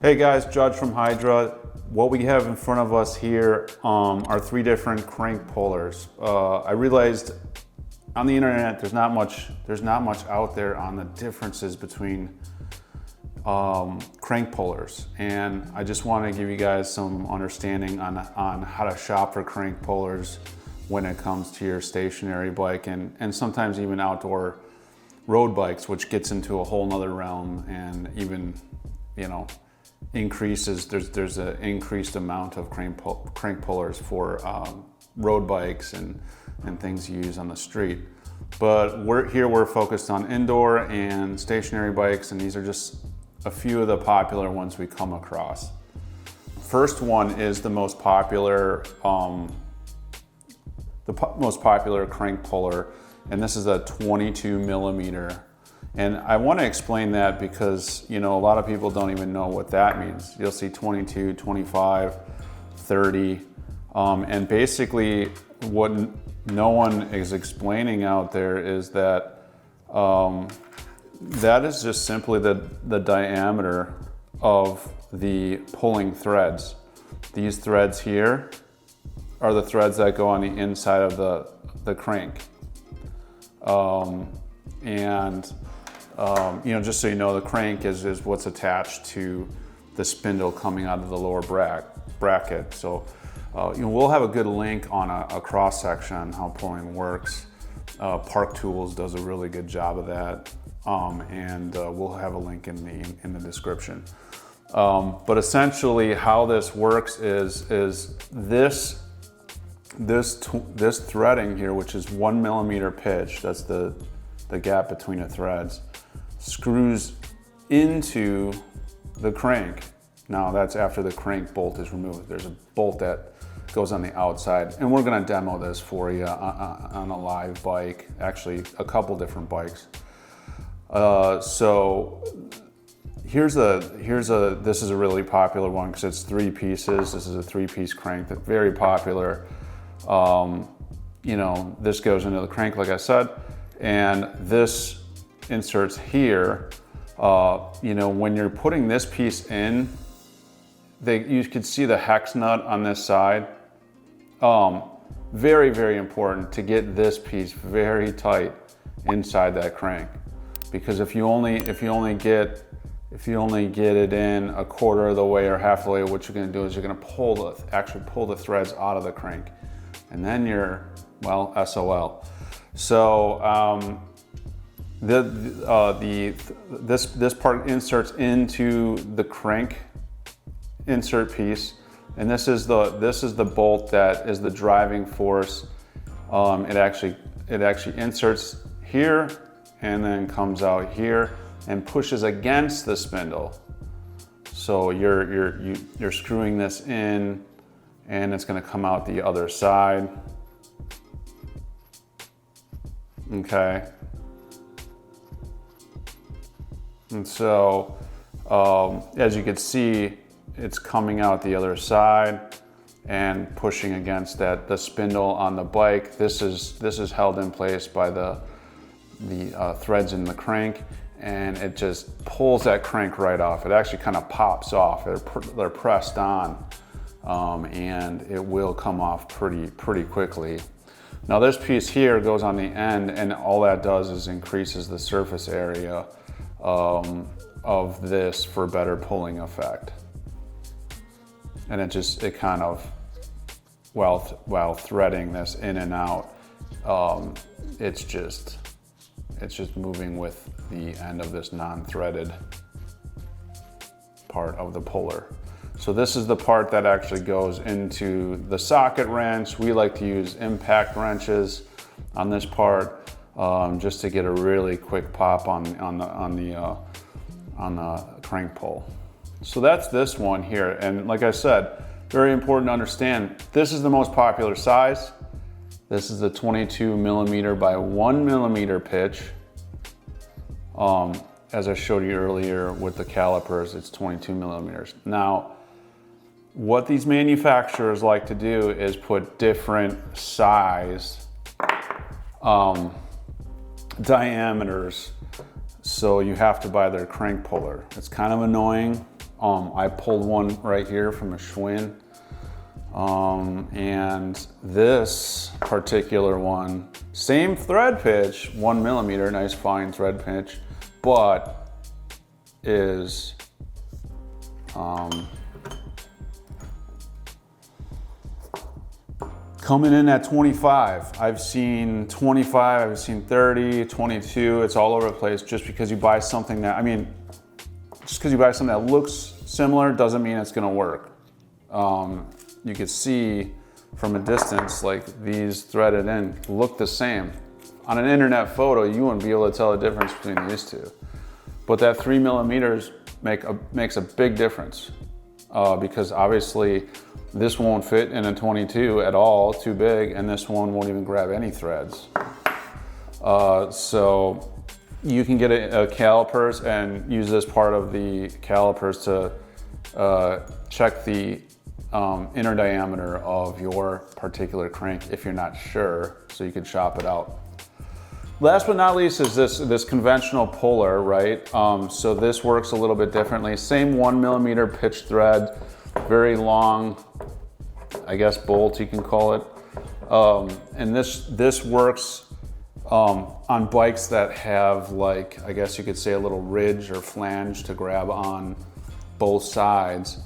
Hey guys, Judge from Hydra. What we have in front of us here are three different crank pullers. I realized on the internet there's not much out there on the differences between crank pullers, and I just want to give you guys some understanding on how to shop for crank pullers when it comes to your stationary bike and sometimes even outdoor road bikes, which gets into a whole nother realm and even, increases. There's an increased amount of crank pullers for road bikes and things you use on the street. But we're focused on indoor and stationary bikes, and these are just a few of the popular ones we come across. First one is the most popular crank puller, and this is a 22 millimeter. And I want to explain that because, a lot of people don't even know what that means. You'll see 22, 25, 30, and basically what no one is explaining out there is that that is just simply the diameter of the pulling threads. These threads here are the threads that go on the inside of the crank. Just so you know, the crank is what's attached to the spindle coming out of the lower bracket. So, we'll have a good link on a cross section on how pulling works. Park Tools does a really good job of that, and we'll have a link in the description. But essentially, how this works is this threading here, which is 1 millimeter pitch. That's the gap between the threads, screws into the crank. Now that's after the crank bolt is removed. There's a bolt that goes on the outside, and we're gonna demo this for you on a live bike, actually a couple different bikes. So this is a really popular one because it's 3 pieces. This is a 3-piece crank that's very popular. This goes into the crank, like I said, and this inserts here. When you're putting this piece in, you could see the hex nut on this side. Very, very important to get this piece very tight inside that crank, because if you only get it in a quarter of the way or half the way, what you're going to do is you're going to actually pull the threads out of the crank, and then you're, SOL. So this part inserts into the crank insert piece, and this is the bolt that is the driving force. It actually inserts here and then comes out here and pushes against the spindle. So you're screwing this in, and it's going to come out the other side. Okay. And so, as you can see, it's coming out the other side and pushing against the spindle on the bike. This is held in place by the threads in the crank, and it just pulls that crank right off. It actually kind of pops off. They're pressed on, and it will come off pretty quickly. Now this piece here goes on the end, and all that does is increases the surface area of this for better pulling effect. And it kind of, while threading this in and out, it's just moving with the end of this non-threaded part of the puller. So this is the part that actually goes into the socket wrench. We like to use impact wrenches on this part, just to get a really quick pop on the crank pull. So that's this one here, and like I said, very important to understand, this is the most popular size. This is the 22 millimeter by 1 millimeter pitch. As I showed you earlier with the calipers, it's 22 millimeters. Now, what these manufacturers like to do is put different size diameters, so you have to buy their crank puller. It's kind of annoying. I pulled one right here from a Schwinn. And this particular one, same thread pitch, 1 millimeter, nice fine thread pitch, but is coming in at 25. I've seen 25, I've seen 30, 22, it's all over the place. Just because you buy something that, just because you buy something that looks similar doesn't mean it's gonna work. You can see from a distance, like these threaded in look the same. On an internet photo, you wouldn't be able to tell the difference between these two. But that 3 millimeters makes a big difference because obviously this won't fit in a 22 at all, too big, and this one won't even grab any threads. So you can get a calipers and use this part of the calipers to check the inner diameter of your particular crank if you're not sure, so you can shop it out. Last but not least is this conventional puller, right? So this works a little bit differently. Same 1 millimeter pitch thread, very long, I guess bolt you can call it. And this works on bikes that have, like, I guess you could say a little ridge or flange to grab on both sides.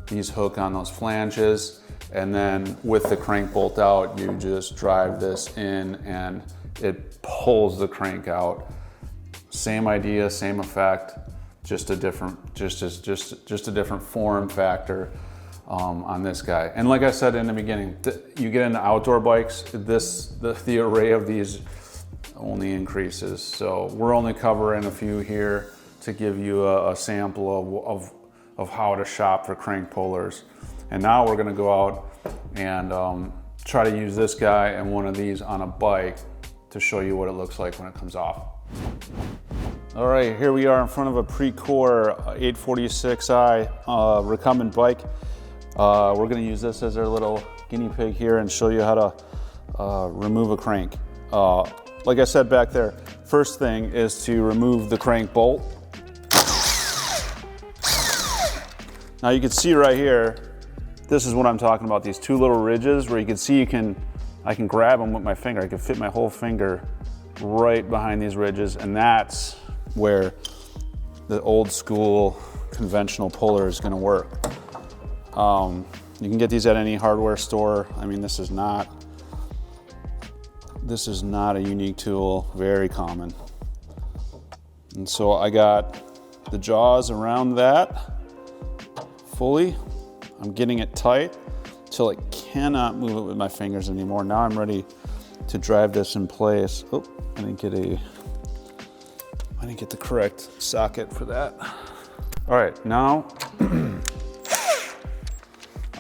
These hook on those flanges, and then with the crank bolt out, you just drive this in and it pulls the crank out. Same idea, same effect, just a different form factor on this guy. And like I said in the beginning, you get into outdoor bikes, the array of these only increases. So we're only covering a few here to give you a sample of how to shop for crank pullers. And now we're gonna go out and try to use this guy and one of these on a bike to show you what it looks like when it comes off. All right, here we are in front of a Precor 846i recumbent bike. We're gonna use this as our little guinea pig here and show you how to remove a crank. Like I said back there, first thing is to remove the crank bolt. Now you can see right here, this is what I'm talking about, these two little ridges where you can see I can grab them with my finger. I can fit my whole finger right behind these ridges, and that's where the old school conventional puller is gonna work. You can get these at any hardware store. I mean, this is not a unique tool, very common. And so I got the jaws around that fully. I'm getting it tight till I cannot move it with my fingers anymore. Now I'm ready to drive this in place. Oh, I didn't get the correct socket for that. All right, now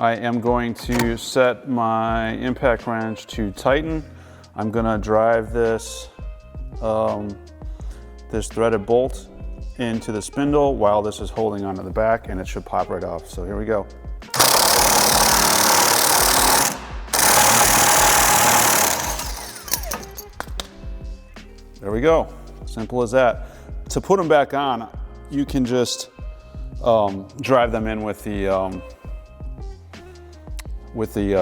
I am going to set my impact wrench to tighten. I'm gonna drive this threaded bolt into the spindle while this is holding onto the back, and it should pop right off. So here we go. There we go, simple as that. To put them back on, you can just drive them in with the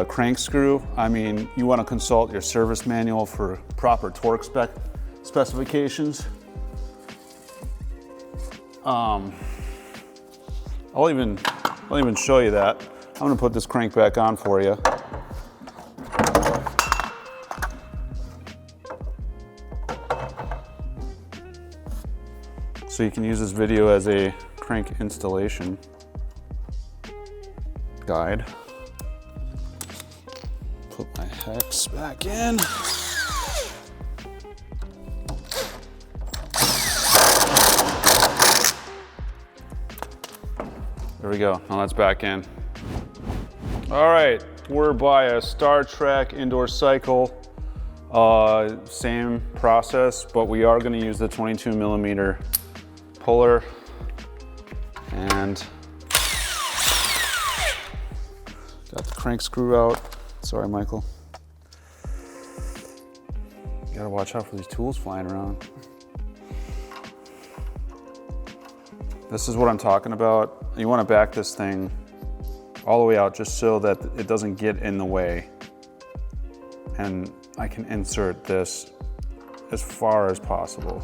crank screw. I mean, you want to consult your service manual for proper torque specifications. I'll even show you that. I'm gonna put this crank back on for you. So you can use this video as a crank installation guide. Put my hex back in. There we go, now that's back in. All right, we're by a Star Trek indoor cycle. Same process, but we are gonna use the 22 millimeter puller. And got the crank screw out. Sorry, Michael. You gotta watch out for these tools flying around. This is what I'm talking about. You want to back this thing all the way out just so that it doesn't get in the way. And I can insert this as far as possible.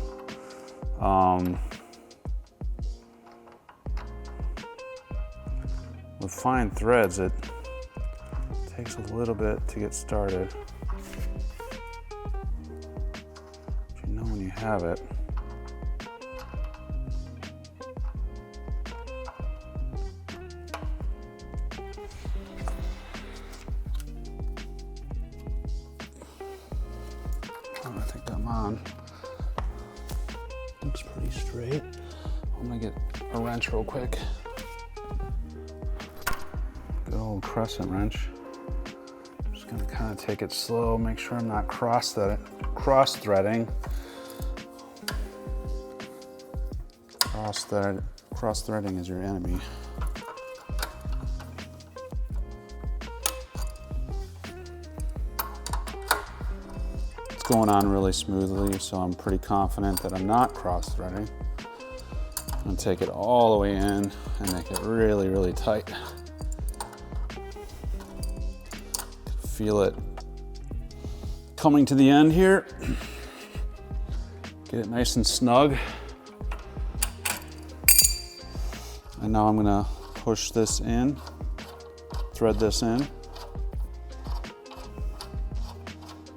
With fine threads, it takes a little bit to get started. But you know when you have it. I think I'm on. Looks pretty straight. I'm gonna get a wrench real quick. Good old crescent wrench. I'm just gonna kind of take it slow, make sure I'm not cross-threading. Cross-threading is your enemy. It's going on really smoothly, so I'm pretty confident that I'm not cross-threading. I'm gonna take it all the way in and make it really, really tight. Feel it coming to the end here. Get it nice and snug. And now I'm gonna push this in, thread this in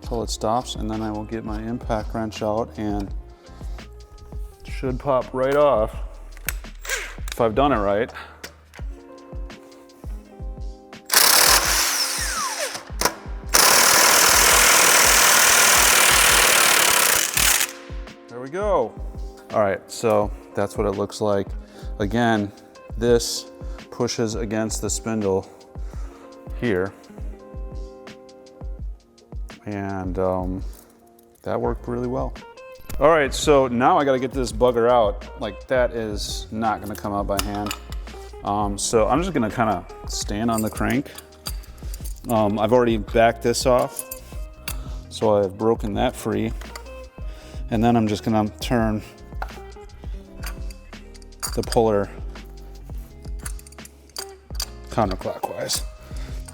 until it stops, and then I will get my impact wrench out and it should pop right off if I've done it right. There we go. All right, so that's what it looks like. Again, this pushes against the spindle here. And that worked really well. All right, so now I gotta get this bugger out. Like, that is not gonna come out by hand. So I'm just gonna kind of stand on the crank. I've already backed this off, so I've broken that free. And then I'm just gonna turn the puller counterclockwise.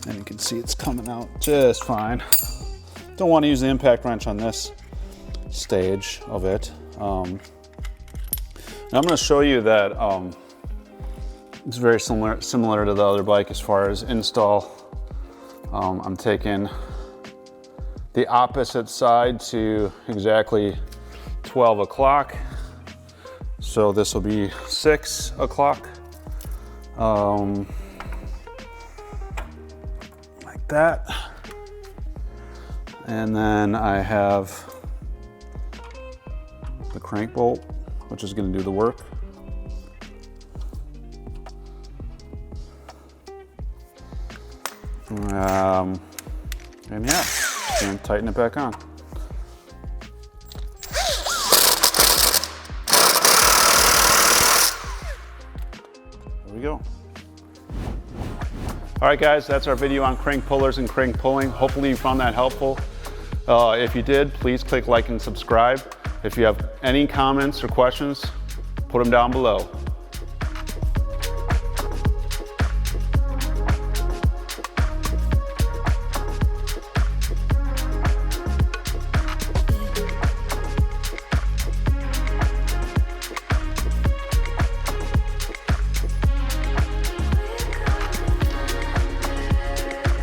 And you can see it's coming out just fine. Don't want to use the impact wrench on this stage of it. Now I'm going to show you that it's very similar to the other bike as far as install. I'm taking the opposite side to exactly 12 o'clock. So this will be 6 o'clock. Like that. And then I have the crank bolt, which is going to do the work. And yeah, and tighten it back on. There we go. All right, guys, that's our video on crank pullers and crank pulling. Hopefully you found that helpful. If you did, please click like and subscribe. If you have any comments or questions, put them down below.